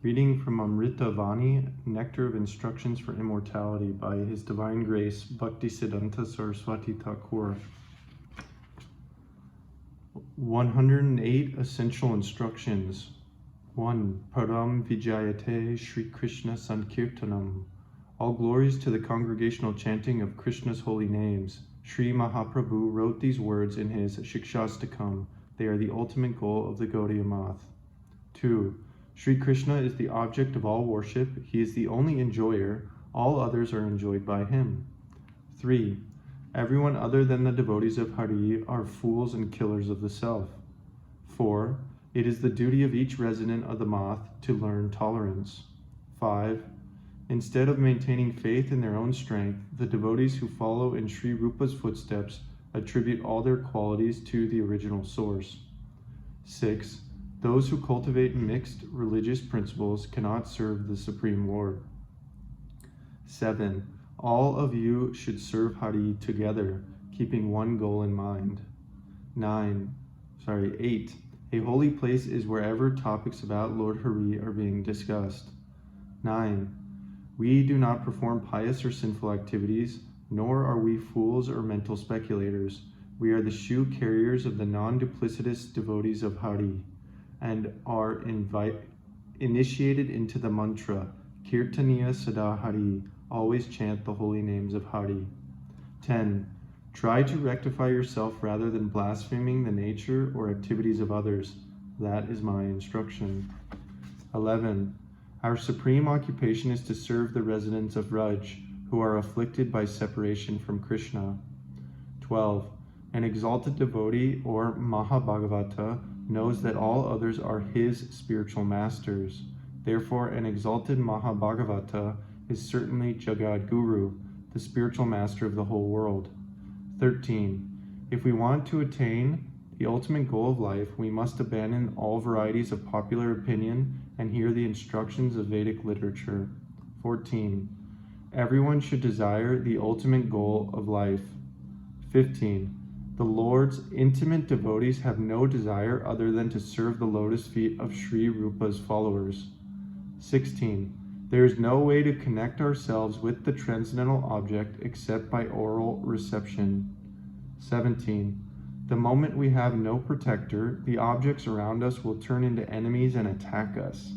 Reading from Amrita Vani, Nectar of Instructions for Immortality by His Divine Grace, Bhaktisiddhanta Sarasvati Thakura. 108 Essential Instructions. 1. Param Vijayate Shri Krishna Sankirtanam. All glories to the congregational chanting of Krishna's holy names. Sri Mahaprabhu wrote these words in his Shikshastakam. They are the ultimate goal of the Gaudiya Math. 2. Sri Krishna is the object of all worship. He is the only enjoyer. All others are enjoyed by him. 3. Everyone other than the devotees of Hari are fools and killers of the self. 4. It is the duty of each resident of the Math to learn tolerance. 5. Instead of maintaining faith in their own strength, the devotees who follow in Sri Rupa's footsteps attribute all their qualities to the original source. 6. Those who cultivate mixed religious principles cannot serve the Supreme Lord. 7. All of you should serve Hari together, keeping one goal in mind. 8. A holy place is wherever topics about Lord Hari are being discussed. 9. We do not perform pious or sinful activities, nor are we fools or mental speculators. We are the shoe carriers of the non-duplicitous devotees of Hari, and are initiated into the mantra, Kirtaniya Sada Hari, always chant the holy names of Hari. 10. Try to rectify yourself rather than blaspheming the nature or activities of others. That is my instruction. 11. Our supreme occupation is to serve the residents of Raj, who are afflicted by separation from Krishna. 12. An exalted devotee, or Mahabhagavata, knows that all others are his spiritual masters. Therefore, an exalted Mahabhagavata is certainly Jagad Guru, the spiritual master of the whole world. 13. If we want to attain the ultimate goal of life, we must abandon all varieties of popular opinion and hear the instructions of Vedic literature. 14. Everyone should desire the ultimate goal of life. 15. The Lord's intimate devotees have no desire other than to serve the lotus feet of Sri Rupa's followers. 16. There is no way to connect ourselves with the transcendental object except by oral reception. 17. The moment we have no protector, the objects around us will turn into enemies and attack us.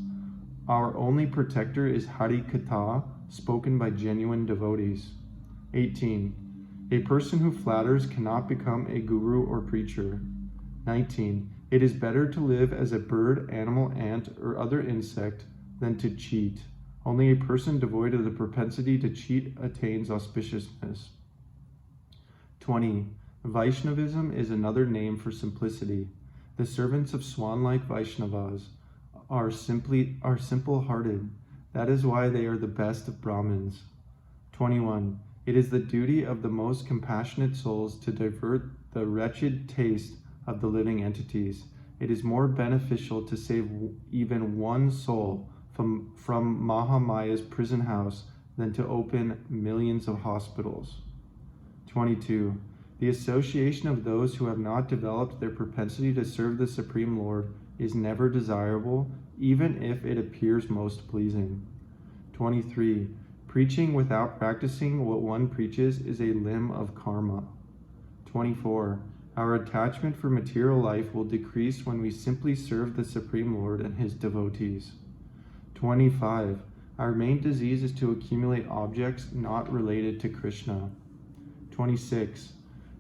Our only protector is Hari Katha, spoken by genuine devotees. 18. A person who flatters cannot become a guru or preacher. 19. It is better to live as a bird, animal, ant, or other insect than to cheat. Only a person devoid of the propensity to cheat attains auspiciousness. 20. Vaishnavism is another name for simplicity. The servants of swan-like Vaishnavas are simple-hearted. That is why they are the best of Brahmins. 21. It is the duty of the most compassionate souls to divert the wretched taste of the living entities. It is more beneficial to save even one soul from Mahamaya's prison house than to open millions of hospitals. 22. The association of those who have not developed their propensity to serve the Supreme Lord is never desirable, even if it appears most pleasing. 23. Preaching without practicing what one preaches is a limb of karma. 24. Our attachment for material life will decrease when we simply serve the Supreme Lord and his devotees. 25. Our main disease is to accumulate objects not related to Krishna. 26.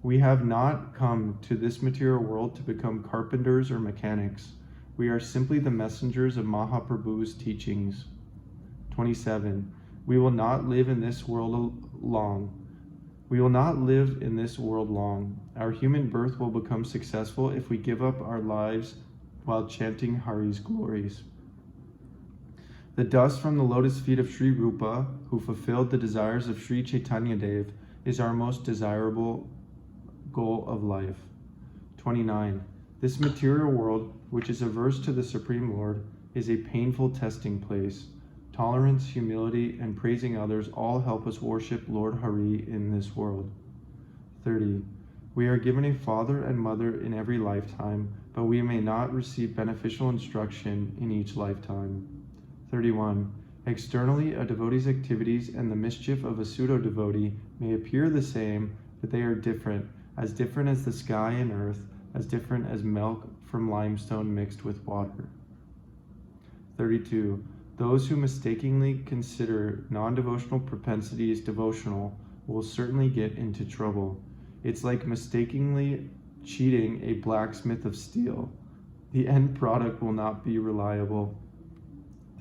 We have not come to this material world to become carpenters or mechanics. We are simply the messengers of Mahaprabhu's teachings. 27. We will not live in this world long. Our human birth will become successful if we give up our lives while chanting Hari's glories. The dust from the lotus feet of Sri Rupa, who fulfilled the desires of Sri Chaitanya Dev, is our most desirable goal of life. 29. This material world, which is averse to the Supreme Lord, is a painful testing place. Tolerance, humility, and praising others all help us worship Lord Hari in this world. 30. We are given a father and mother in every lifetime, but we may not receive beneficial instruction in each lifetime. 31. Externally, a devotee's activities and the mischief of a pseudo-devotee may appear the same, but they are different as the sky and earth, as different as milk from limestone mixed with water. 32. Those who mistakenly consider non-devotional propensities devotional will certainly get into trouble. It's like mistakenly cheating a blacksmith of steel. The end product will not be reliable.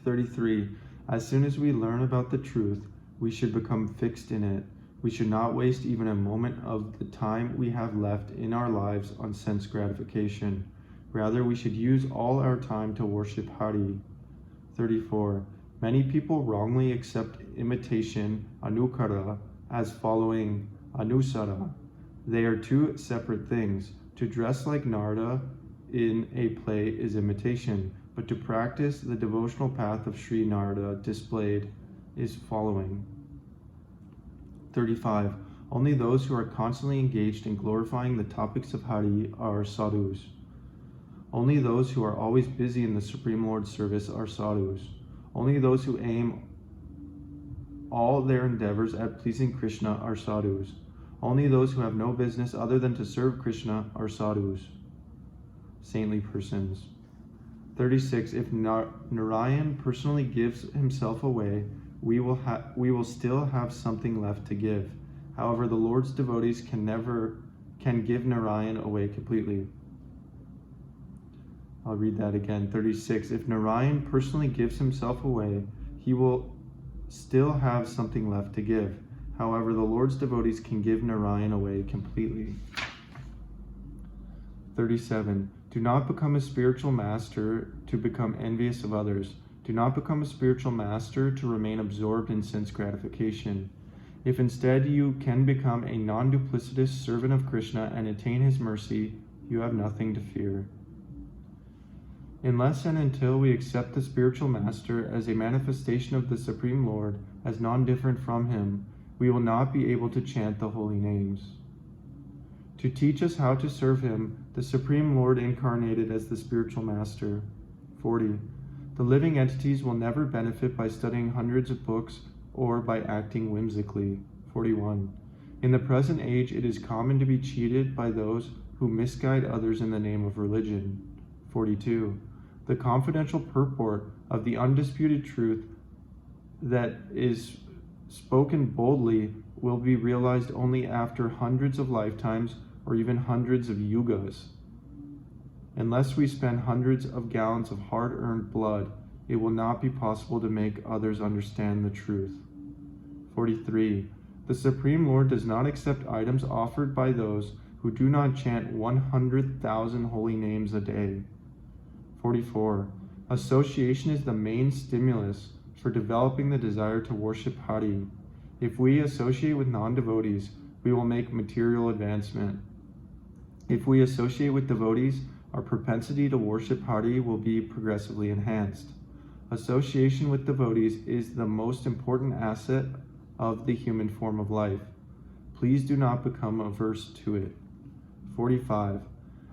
33. As soon as we learn about the truth, we should become fixed in it. We should not waste even a moment of the time we have left in our lives on sense gratification. Rather, we should use all our time to worship Hari. 34. Many people wrongly accept imitation, anukara, as following anusara. They are two separate things. To dress like Narada in a play is imitation, but to practice the devotional path of Sri Narada displayed is following. 35. Only those who are constantly engaged in glorifying the topics of Hari are sadhus. Only those who are always busy in the Supreme Lord's service are sadhus. Only those who aim all their endeavors at pleasing Krishna are sadhus. Only those who have no business other than to serve Krishna are sadhus, saintly persons. 36. If Narayan personally gives himself away, we will still have something left to give. However, the Lord's devotees can give Narayan away completely. I'll read that again. 36. If Narayan personally gives himself away, he will still have something left to give. However, the Lord's devotees can give Narayan away completely. 37. Do not become a spiritual master to become envious of others. Do not become a spiritual master to remain absorbed in sense gratification. If instead you can become a non-duplicitous servant of Krishna and attain his mercy, you have nothing to fear. Unless and until we accept the spiritual master as a manifestation of the Supreme Lord, as non-different from him, we will not be able to chant the holy names. To teach us how to serve him, the Supreme Lord incarnated as the spiritual master. 40. The living entities will never benefit by studying hundreds of books or by acting whimsically. 41. In the present age, it is common to be cheated by those who misguide others in the name of religion. 42. The confidential purport of the undisputed truth that is spoken boldly will be realized only after hundreds of lifetimes or even hundreds of yugas. Unless we spend hundreds of gallons of hard-earned blood, it will not be possible to make others understand the truth. 43. The Supreme Lord does not accept items offered by those who do not chant 100,000 holy names a day. 44. Association is the main stimulus for developing the desire to worship Hari. If we associate with non-devotees, we will make material advancement. If we associate with devotees, our propensity to worship Hari will be progressively enhanced. Association with devotees is the most important asset of the human form of life. Please do not become averse to it. 45.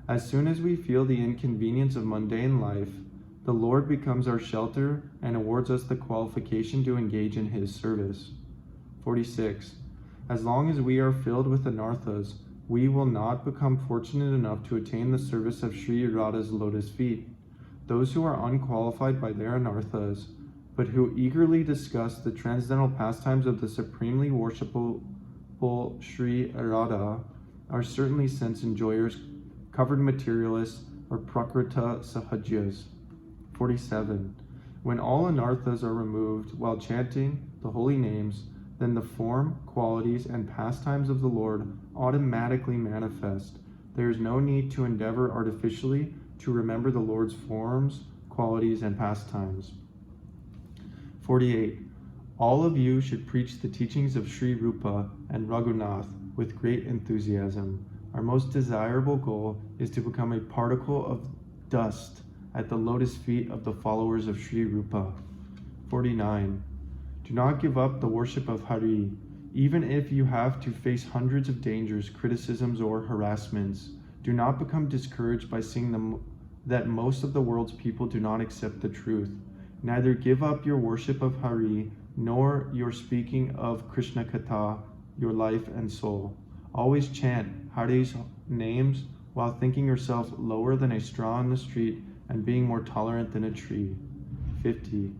As soon as we feel the inconvenience of mundane life, the Lord becomes our shelter and awards us the qualification to engage in his service. 46. As long as we are filled with anarthas, we will not become fortunate enough to attain the service of Sri Radha's lotus feet. Those who are unqualified by their anarthas, but who eagerly discuss the transcendental pastimes of the supremely worshipful Sri Radha, are certainly sense enjoyers, covered materialists, or prakrita sahajyas. 47. When all anarthas are removed while chanting the holy names, then the form, qualities, and pastimes of the Lord automatically manifest. There is no need to endeavor artificially to remember the Lord's forms, qualities, and pastimes. 48. All of you should preach the teachings of Sri Rupa and Raghunath with great enthusiasm. Our most desirable goal is to become a particle of dust at the lotus feet of the followers of Sri Rupa. 49. Do not give up the worship of Hari, even if you have to face hundreds of dangers, criticisms, or harassments. Do not become discouraged by seeing that most of the world's people do not accept the truth. Neither give up your worship of Hari, nor your speaking of Krishna Katha, your life and soul. Always chant Hari's names while thinking yourself lower than a straw in the street and being more tolerant than a tree. 50.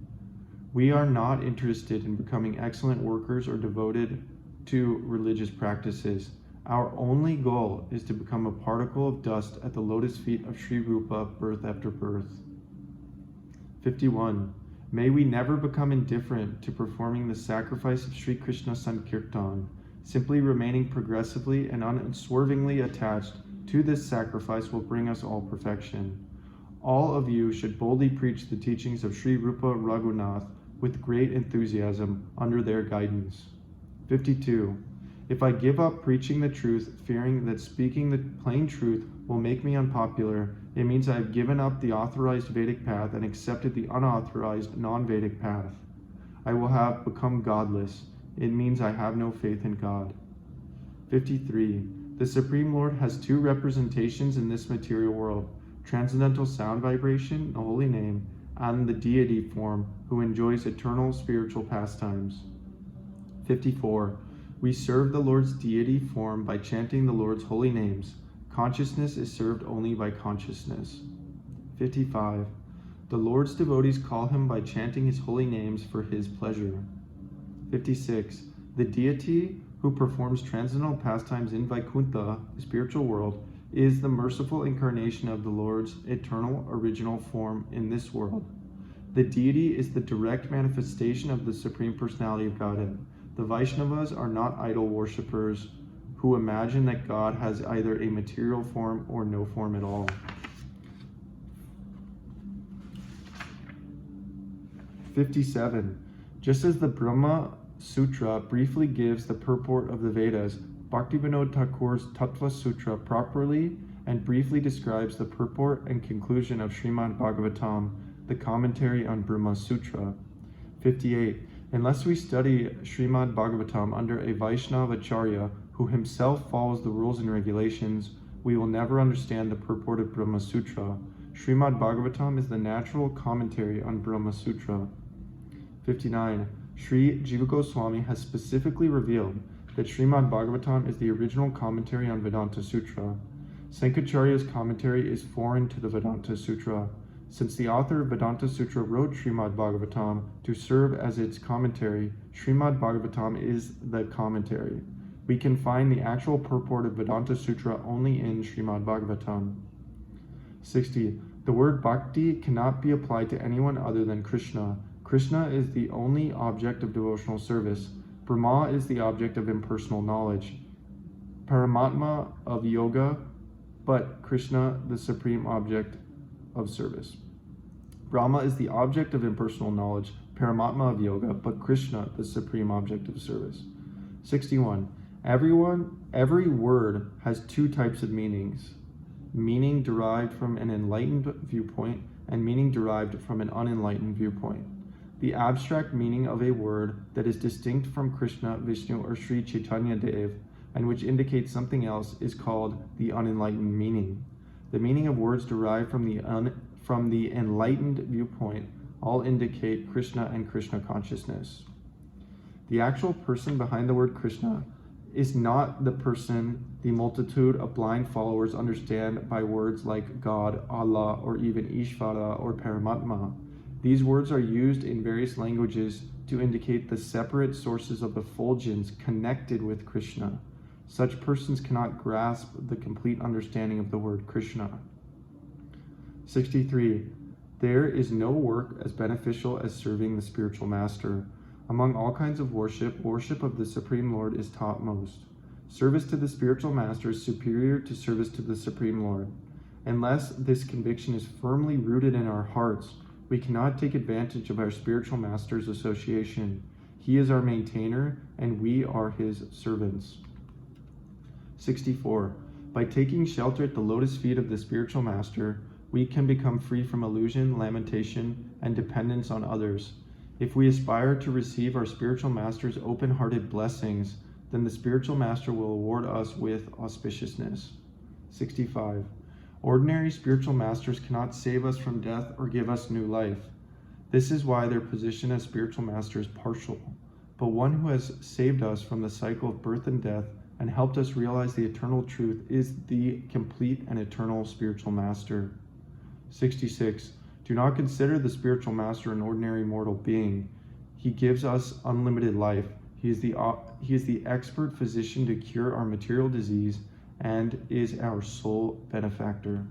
We are not interested in becoming excellent workers or devoted to religious practices. Our only goal is to become a particle of dust at the lotus feet of Sri Rupa, birth after birth. 51. May we never become indifferent to performing the sacrifice of Sri Krishna Sankirtan. Simply remaining progressively and unswervingly attached to this sacrifice will bring us all perfection. All of you should boldly preach the teachings of Sri Rupa Raghunath with great enthusiasm under their guidance. 52. If I give up preaching the truth, fearing that speaking the plain truth will make me unpopular, it means I have given up the authorized Vedic path and accepted the unauthorized non-Vedic path. I will have become godless. It means I have no faith in God. 53. The Supreme Lord has two representations in this material world: transcendental sound vibration, the holy name, and the deity form, who enjoys eternal spiritual pastimes. 54. We serve the Lord's deity form by chanting the Lord's holy names. Consciousness is served only by consciousness. 55. The Lord's devotees call him by chanting his holy names for his pleasure. 56. The deity who performs transcendental pastimes in Vaikuntha, the spiritual world, is the merciful incarnation of the Lord's eternal original form in this world. The deity is the direct manifestation of the Supreme Personality of Godhead. The Vaishnavas are not idol worshippers who imagine that God has either a material form or no form at all. 57. Just as the Brahma Sutra briefly gives the purport of the Vedas, Bhaktivinoda Thakur's Tattva Sutra properly and briefly describes the purport and conclusion of Srimad Bhagavatam, the commentary on Brahma Sutra. 58. Unless we study Srimad Bhagavatam under a Vaishnava Acharya who himself follows the rules and regulations, we will never understand the purport of Brahma Sutra. Srimad Bhagavatam is the natural commentary on Brahma Sutra. 59. Sri Jiva Goswami has specifically revealed that Srimad Bhagavatam is the original commentary on Vedanta Sutra. Sankacharya's commentary is foreign to the Vedanta Sutra. Since the author of Vedanta Sutra wrote Srimad Bhagavatam to serve as its commentary, Srimad Bhagavatam is the commentary. We can find the actual purport of Vedanta Sutra only in Srimad Bhagavatam. 60. The word bhakti cannot be applied to anyone other than Krishna. Krishna is the only object of devotional service. Brahma is the object of impersonal knowledge. Paramatma of yoga, but Krishna the supreme object of service. Brahma is the object of impersonal knowledge, Paramatma of yoga, but Krishna the supreme object of service. 61. Every word has two types of meanings: meaning derived from an enlightened viewpoint and meaning derived from an unenlightened viewpoint. The abstract meaning of a word that is distinct from Krishna, Vishnu, or Sri Chaitanya Dev, and which indicates something else, is called the unenlightened meaning. The meaning of words derived from the enlightened viewpoint all indicate Krishna and Krishna consciousness. The actual person behind the word Krishna is not the person the multitude of blind followers understand by words like God, Allah, or even Ishvara or Paramatma. These words are used in various languages to indicate the separate sources of effulgence connected with Krishna. Such persons cannot grasp the complete understanding of the word Krishna. 63. There is no work as beneficial as serving the spiritual master. Among all kinds of worship, worship of the Supreme Lord is topmost. Service to the spiritual master is superior to service to the Supreme Lord. Unless this conviction is firmly rooted in our hearts, we cannot take advantage of our spiritual master's association. He is our maintainer, and we are his servants. 64. By taking shelter at the lotus feet of the spiritual master, we can become free from illusion, lamentation, and dependence on others. If we aspire to receive our spiritual master's open-hearted blessings, then the spiritual master will award us with auspiciousness. 65. Ordinary spiritual masters cannot save us from death or give us new life. This is why their position as spiritual master is partial, but one who has saved us from the cycle of birth and death and helped us realize the eternal truth is the complete and eternal spiritual master. 66. Do not consider the spiritual master an ordinary mortal being. He gives us unlimited life. He is the expert physician to cure our material disease and is our sole benefactor.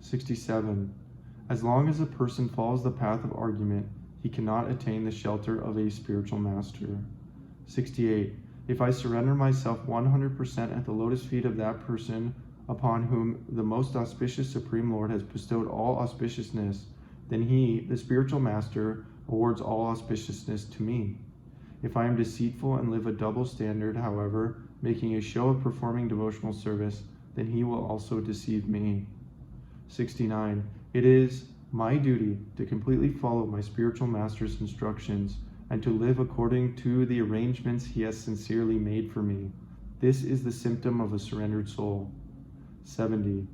67. As long as a person follows the path of argument, he cannot attain the shelter of a spiritual master. 68. If I surrender myself 100% at the lotus feet of that person upon whom the most auspicious Supreme Lord has bestowed all auspiciousness, then he, the spiritual master, awards all auspiciousness to me. If I am deceitful and live a double standard, however, making a show of performing devotional service, then he will also deceive me. 69. It is my duty to completely follow my spiritual master's instructions and to live according to the arrangements he has sincerely made for me. This is the symptom of a surrendered soul. 70.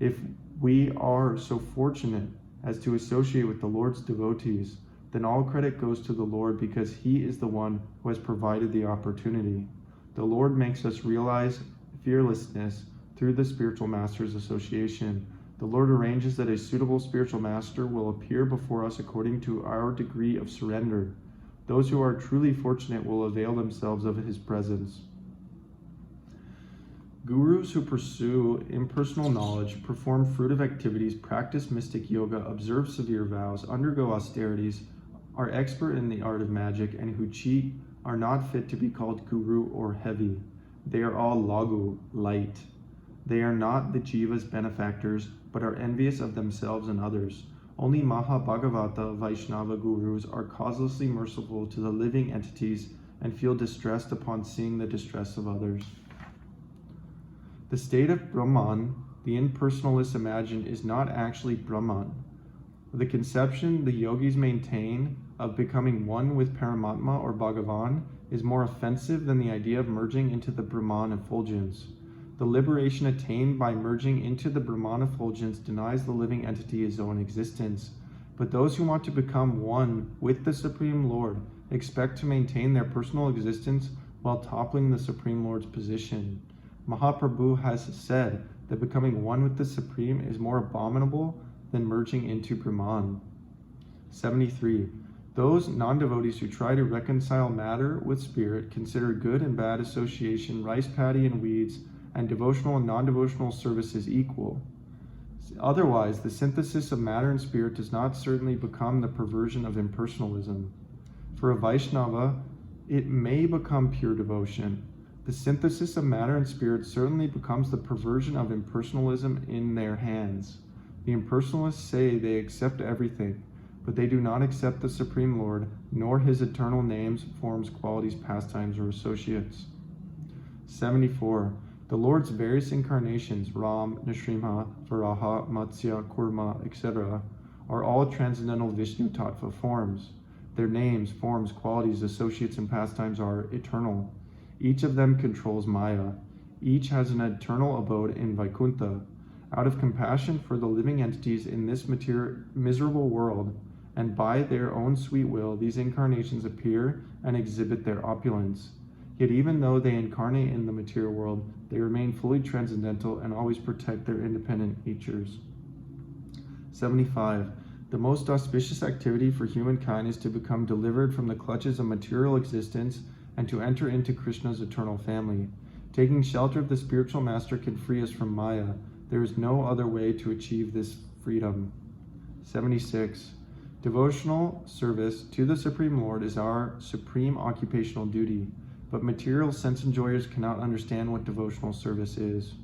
If we are so fortunate as to associate with the Lord's devotees, then all credit goes to the Lord because he is the one who has provided the opportunity. The Lord makes us realize fearlessness through the spiritual master's association. The Lord arranges that a suitable spiritual master will appear before us according to our degree of surrender. Those who are truly fortunate will avail themselves of his presence. Gurus who pursue impersonal knowledge, perform fruitive activities, practice mystic yoga, observe severe vows, undergo austerities, are expert in the art of magic, and who cheat are not fit to be called guru or heavy. They are all lagu, light. They are not the jiva's benefactors, but are envious of themselves and others. Only Mahabhagavata Vaishnava gurus are causelessly merciful to the living entities and feel distressed upon seeing the distress of others. The state of Brahman, the impersonalists imagine, is not actually Brahman. The conception the yogis maintain of becoming one with Paramatma or Bhagavan is more offensive than the idea of merging into the Brahman effulgence. The liberation attained by merging into the Brahman effulgence denies the living entity his own existence. But those who want to become one with the Supreme Lord expect to maintain their personal existence while toppling the Supreme Lord's position. Mahaprabhu has said that becoming one with the Supreme is more abominable than merging into Brahman. 73. Those non-devotees who try to reconcile matter with spirit consider good and bad association, rice paddy and weeds, and devotional and non-devotional services equal. Otherwise, the synthesis of matter and spirit does not certainly become the perversion of impersonalism. For a Vaishnava, it may become pure devotion. The synthesis of matter and spirit certainly becomes the perversion of impersonalism in their hands. The impersonalists say they accept everything, but they do not accept the Supreme Lord, nor his eternal names, forms, qualities, pastimes, or associates. 74. The Lord's various incarnations, Ram, Nrsimha, Varaha, Matsya, Kurma, etc., are all transcendental Vishnu Tattva forms. Their names, forms, qualities, associates, and pastimes are eternal. Each of them controls Maya. Each has an eternal abode in Vaikuntha. Out of compassion for the living entities in this miserable world, and by their own sweet will, these incarnations appear and exhibit their opulence. Yet even though they incarnate in the material world, they remain fully transcendental and always protect their independent natures. 75. The most auspicious activity for humankind is to become delivered from the clutches of material existence and to enter into Krishna's eternal family. Taking shelter of the spiritual master can free us from Maya. There is no other way to achieve this freedom. 76. Devotional service to the Supreme Lord is our supreme occupational duty, but material sense enjoyers cannot understand what devotional service is.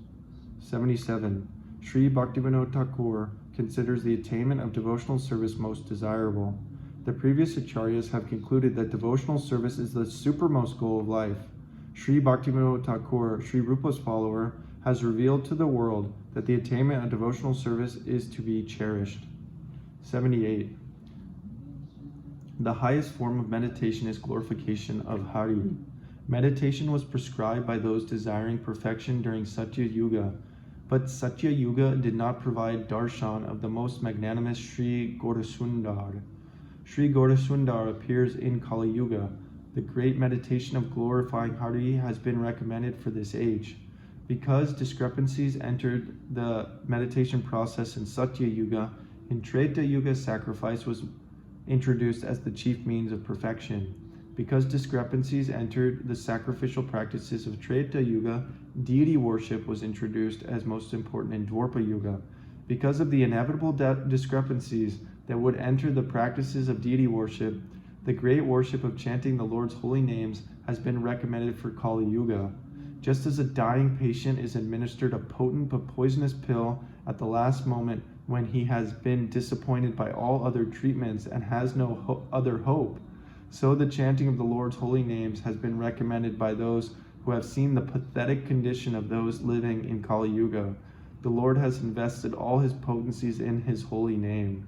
77. Sri Bhaktivinoda Thakur considers the attainment of devotional service most desirable. The previous acharyas have concluded that devotional service is the supermost goal of life. Sri Bhaktivinoda Thakur, Sri Rupa's follower, has revealed to the world that the attainment of devotional service is to be cherished. 78. The highest form of meditation is glorification of Hari. Meditation was prescribed by those desiring perfection during Satya Yuga, but Satya Yuga did not provide darshan of the most magnanimous Sri Gaurasundar. Sri Gaurasundar appears in Kali Yuga. The great meditation of glorifying Hari has been recommended for this age. Because discrepancies entered the meditation process in Satya Yuga, in Treta Yuga sacrifice was introduced as the chief means of perfection. Because discrepancies entered the sacrificial practices of Treta Yuga, deity worship was introduced as most important in Dwapara Yuga. Because of the inevitable discrepancies that would enter the practices of deity worship, the great worship of chanting the Lord's holy names has been recommended for Kali Yuga. Just as a dying patient is administered a potent but poisonous pill at the last moment when he has been disappointed by all other treatments and has no other hope, so the chanting of the Lord's holy names has been recommended by those who have seen the pathetic condition of those living in Kali Yuga. The Lord has invested all his potencies in his holy name.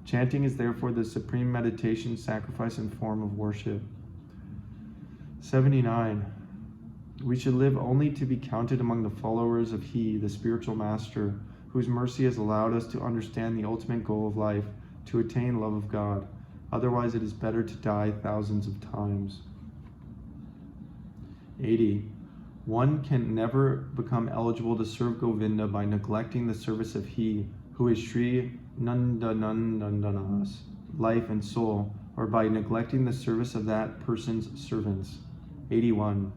Chanting is therefore the supreme meditation, sacrifice, and form of worship. 79. We should live only to be counted among the followers of He, the spiritual master, whose mercy has allowed us to understand the ultimate goal of life, to attain love of God. Otherwise, it is better to die thousands of times. 80. One can never become eligible to serve Govinda by neglecting the service of He, who is Sri Nandanandana's life and soul, or by neglecting the service of that person's servants. 81.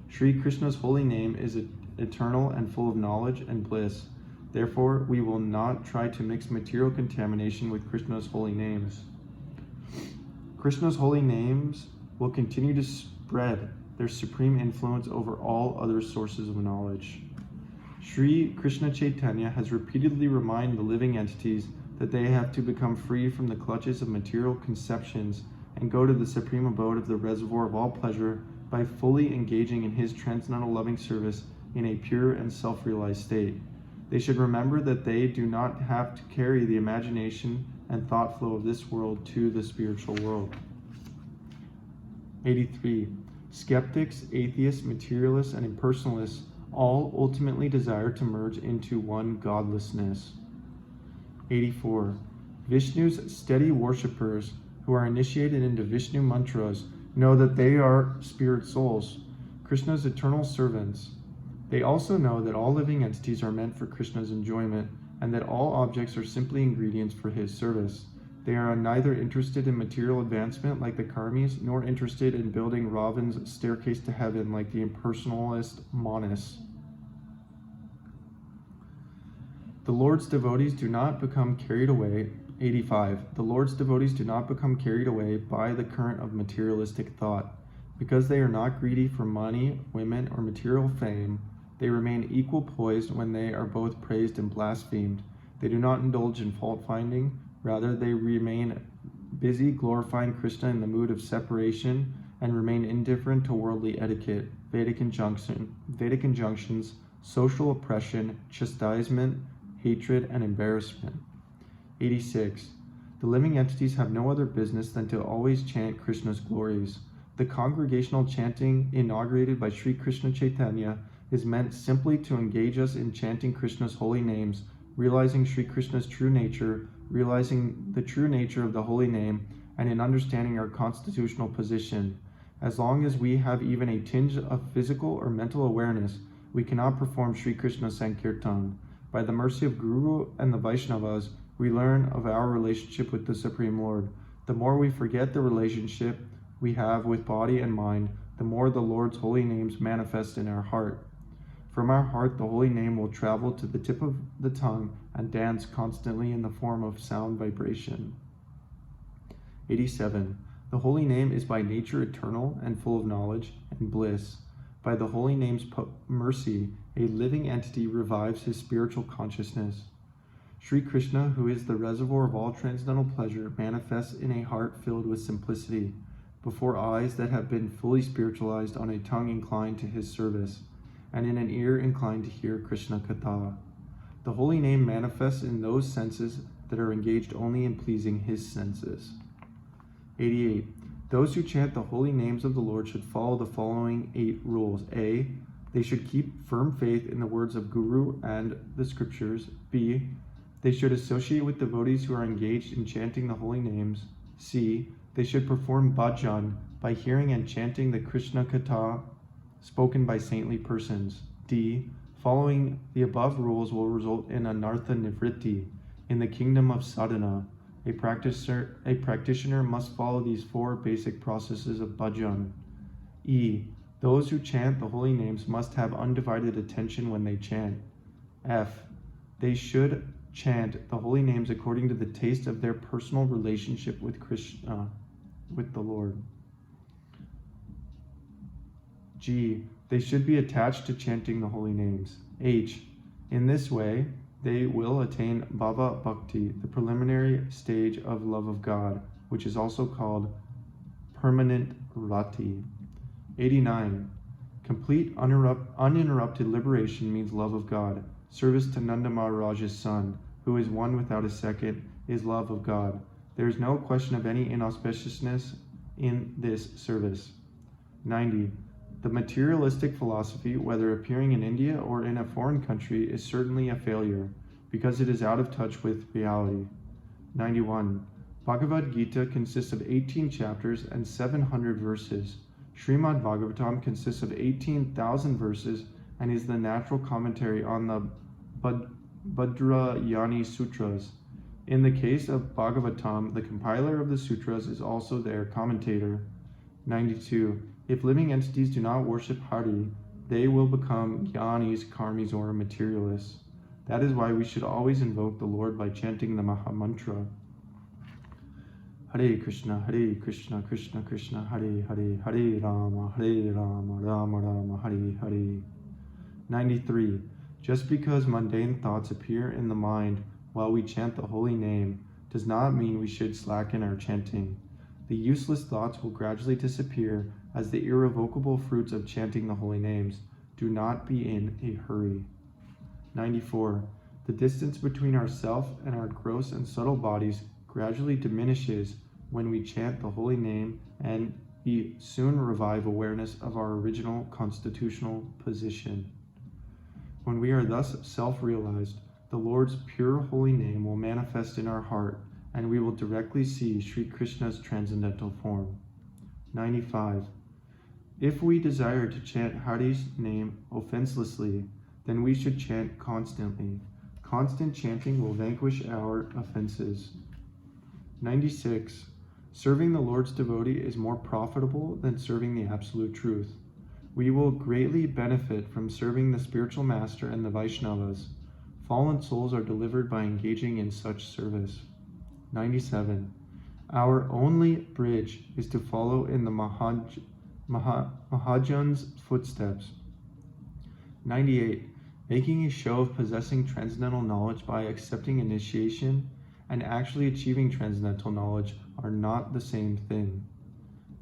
Sri Krishna's holy name is eternal and full of knowledge and bliss. Therefore, we will not try to mix material contamination with Krishna's holy names. Krishna's holy names will continue to spread their supreme influence over all other sources of knowledge. Sri Krishna Chaitanya has repeatedly reminded the living entities that they have to become free from the clutches of material conceptions and go to the supreme abode of the reservoir of all pleasure by fully engaging in his transcendental loving service in a pure and self-realized state. They should remember that they do not have to carry the imagination and thought flow of this world to the spiritual world. 83. Skeptics, atheists, materialists, and impersonalists all ultimately desire to merge into one godlessness. 84. Vishnu's steady worshippers who are initiated into Vishnu mantras know that they are spirit souls, Krishna's eternal servants. They also know that all living entities are meant for Krishna's enjoyment and that all objects are simply ingredients for his service. They are neither interested in material advancement like the karmis, nor interested in building Ravan's staircase to heaven like the impersonalist Manas. The Lord's devotees do not become carried away. 85. The Lord's devotees do not become carried away by the current of materialistic thought. Because they are not greedy for money, women, or material fame, they remain equal poised when they are both praised and blasphemed. They do not indulge in fault-finding. Rather, they remain busy glorifying Krishna in the mood of separation and remain indifferent to worldly etiquette, Vedic injunctions, social oppression, chastisement, hatred, and embarrassment. 86. The living entities have no other business than to always chant Krishna's glories. The congregational chanting inaugurated by Sri Krishna Chaitanya is meant simply to engage us in chanting Krishna's holy names, realizing Sri Krishna's true nature, realizing the true nature of the holy name, and in understanding our constitutional position. As long as we have even a tinge of physical or mental awareness, we cannot perform Sri Krishna Sankirtan. By the mercy of Guru and the Vaishnavas, we learn of our relationship with the Supreme Lord. The more we forget the relationship we have with body and mind, the more the Lord's holy names manifest in our heart. From our heart, the holy name will travel to the tip of the tongue and dance constantly in the form of sound vibration. 87. The holy name is by nature eternal and full of knowledge and bliss. By the holy name's mercy, a living entity revives his spiritual consciousness. Sri Krishna, who is the reservoir of all transcendental pleasure, manifests in a heart filled with simplicity, before eyes that have been fully spiritualized, on a tongue inclined to his service, and in an ear inclined to hear Krishna Katha. The holy name manifests in those senses that are engaged only in pleasing his senses. 88. Those who chant the holy names of the Lord should follow the following 8 rules. A. They should keep firm faith in the words of Guru and the scriptures. B. They should associate with devotees who are engaged in chanting the holy names. C. They should perform bhajan by hearing and chanting the Krishna Katha spoken by saintly persons. D. Following the above rules will result in anartha nivritti in the kingdom of sadhana. A practitioner must follow these 4 basic processes of bhajan. E. Those who chant the holy names must have undivided attention when they chant. F. They should chant the holy names according to the taste of their personal relationship with Krishna, with the Lord. G. They should be attached to chanting the holy names. H. In this way, they will attain bhava bhakti, the preliminary stage of love of God, which is also called permanent rati. 89. Complete uninterrupted liberation means love of God. Service to Nanda Maharaj's son, who is one without a second, is love of God. There is no question of any inauspiciousness in this service. 90. The materialistic philosophy, whether appearing in India or in a foreign country, is certainly a failure, because it is out of touch with reality. 91. Bhagavad Gita consists of 18 chapters and 700 verses. Srimad Bhagavatam consists of 18,000 verses and is the natural commentary on the Bhadrayani Sutras. In the case of Bhagavatam, the compiler of the sutras is also their commentator. 92. If living entities do not worship Hari, they will become jnanis, karmis, or materialists. That is why we should always invoke the Lord by chanting the Maha Mantra. Hare Krishna, Krishna Krishna, Hare Hare, Hare Rama, Rama Rama, Hare Hare. 93. Just because mundane thoughts appear in the mind while we chant the holy name does not mean we should slacken our chanting. The useless thoughts will gradually disappear as the irrevocable fruits of chanting the holy names. Do not be in a hurry. 94. The distance between ourself and our gross and subtle bodies gradually diminishes when we chant the holy name, and we soon revive awareness of our original constitutional position. When we are thus self-realized, the Lord's pure holy name will manifest in our heart, and we will directly see Sri Krishna's transcendental form. 95. If we desire to chant Hari's name offenselessly, then we should chant constantly. Constant chanting will vanquish our offenses. 96. Serving the Lord's devotee is more profitable than serving the absolute truth. We will greatly benefit from serving the spiritual master and the Vaishnavas. Fallen souls are delivered by engaging in such service. 97. Our only bridge is to follow in the Mahajan's footsteps. 98. Making a show of possessing transcendental knowledge by accepting initiation and actually achieving transcendental knowledge are not the same thing.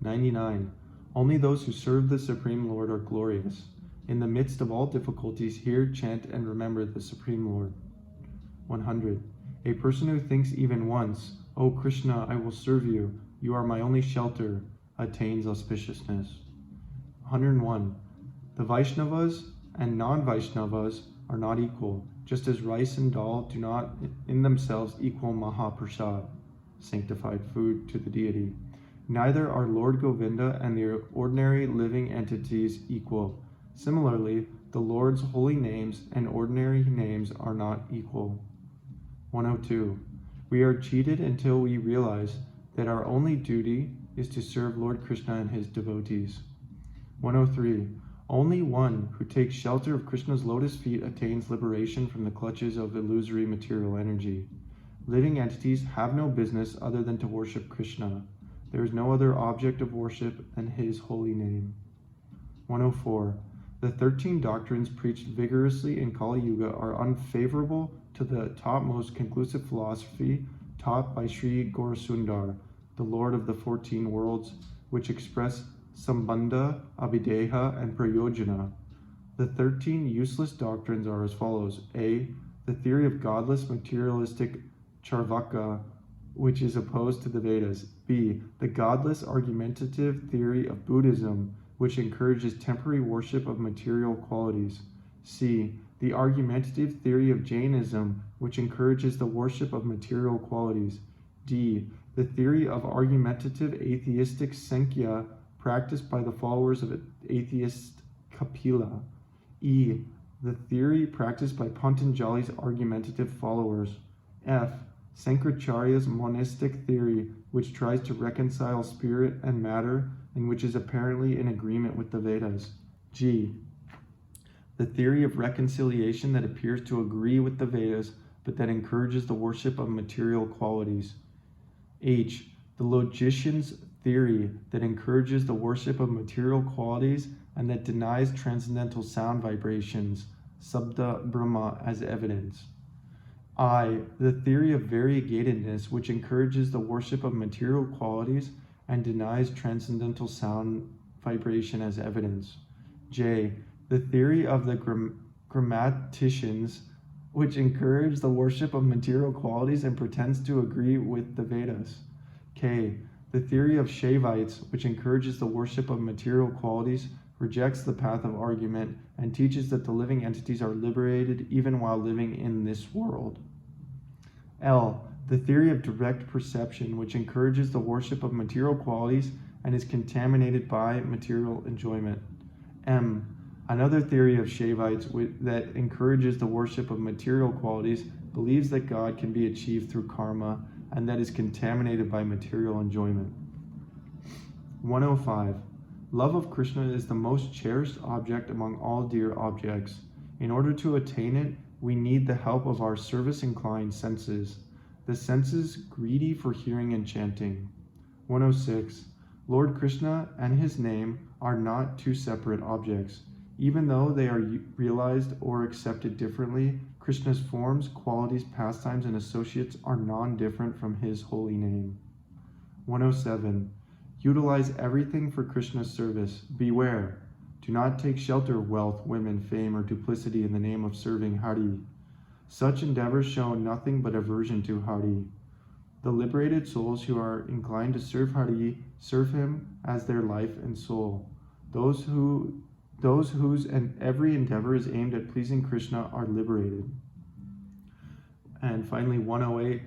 99. Only those who serve the Supreme Lord are glorious. In the midst of all difficulties, hear, chant, and remember the Supreme Lord. 100. A person who thinks even once, "O Krishna, I will serve you, you are my only shelter," attains auspiciousness. 101. The Vaishnavas and non-Vaishnavas are not equal, just as rice and dal do not in themselves equal Mahaprasad, sanctified food to the deity. Neither are Lord Govinda and the ordinary living entities equal. Similarly, the Lord's holy names and ordinary names are not equal. 102. We are cheated until we realize that our only duty is to serve Lord Krishna and his devotees. 103. Only one who takes shelter of Krishna's lotus feet attains liberation from the clutches of illusory material energy. Living entities have no business other than to worship Krishna. There is no other object of worship than his holy name. 104. The 13 doctrines preached vigorously in Kali Yuga are unfavorable to the topmost conclusive philosophy taught by Sri Gaurasundar, the Lord of the 14 worlds, which express Sambandha, Abhideha, and Prayojana. The 13 useless doctrines are as follows. A. The theory of godless materialistic Charvaka, which is opposed to the Vedas. B. The godless argumentative theory of Buddhism, which encourages temporary worship of material qualities. C. The argumentative theory of Jainism, which encourages the worship of material qualities. D. the theory of argumentative atheistic Sankhya practiced by the followers of atheist Kapila. E. The theory practiced by Patanjali's argumentative followers. F. Sankaracharya's monistic theory, which tries to reconcile spirit and matter and which is apparently in agreement with the Vedas. G. The theory of reconciliation that appears to agree with the Vedas but that encourages the worship of material qualities. H. The logician's theory that encourages the worship of material qualities and that denies transcendental sound vibrations, Sabda Brahma, as evidence. I. The theory of variegatedness, which encourages the worship of material qualities and denies transcendental sound vibration as evidence. J. The theory of the grammaticians, which encourage the worship of material qualities and pretends to agree with the Vedas. K. The theory of Shaivites, which encourages the worship of material qualities, rejects the path of argument, and teaches that the living entities are liberated even while living in this world. L. The theory of direct perception, which encourages the worship of material qualities and is contaminated by material enjoyment. M. Another theory of Shaivites that encourages the worship of material qualities believes that God can be achieved through karma and that is contaminated by material enjoyment. 105. Love of Krishna is the most cherished object among all dear objects. In order to attain it, we need the help of our service-inclined senses, the senses greedy for hearing and chanting. 106. Lord Krishna and his name are not two separate objects. Even though they are realized or accepted differently, Krishna's forms, qualities, pastimes, and associates are non-different from his holy name. 107. Utilize everything for Krishna's service. Beware. Do not take shelter of wealth, women, fame, or duplicity in the name of serving Hari. Such endeavors show nothing but aversion to Hari. The liberated souls who are inclined to serve Hari serve him as their life and soul. Those whose every endeavor is aimed at pleasing Krishna are liberated. And finally, 108.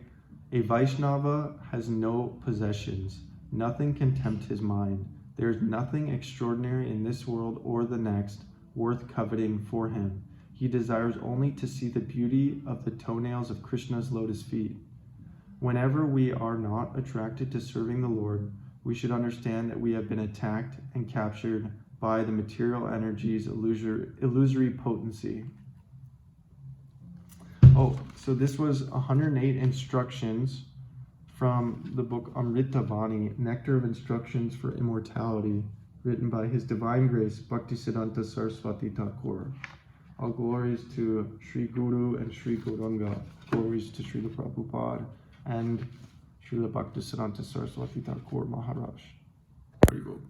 A Vaishnava has no possessions. Nothing can tempt his mind. There is nothing extraordinary in this world or the next worth coveting for him. He desires only to see the beauty of the toenails of Krishna's lotus feet. Whenever we are not attracted to serving the Lord, we should understand that we have been attacked and captured by the material energy's illusory potency. Oh, so this was 108 instructions from the book Amrita Vani, Nectar of Instructions for Immortality, written by His Divine Grace, Bhaktisiddhanta Sarasvati Thakura. All glories to Sri Guru and Sri Gauranga. Glories to Srila Prabhupada and Srila Bhaktisiddhanta Sarasvati Thakur Maharaj. Very good.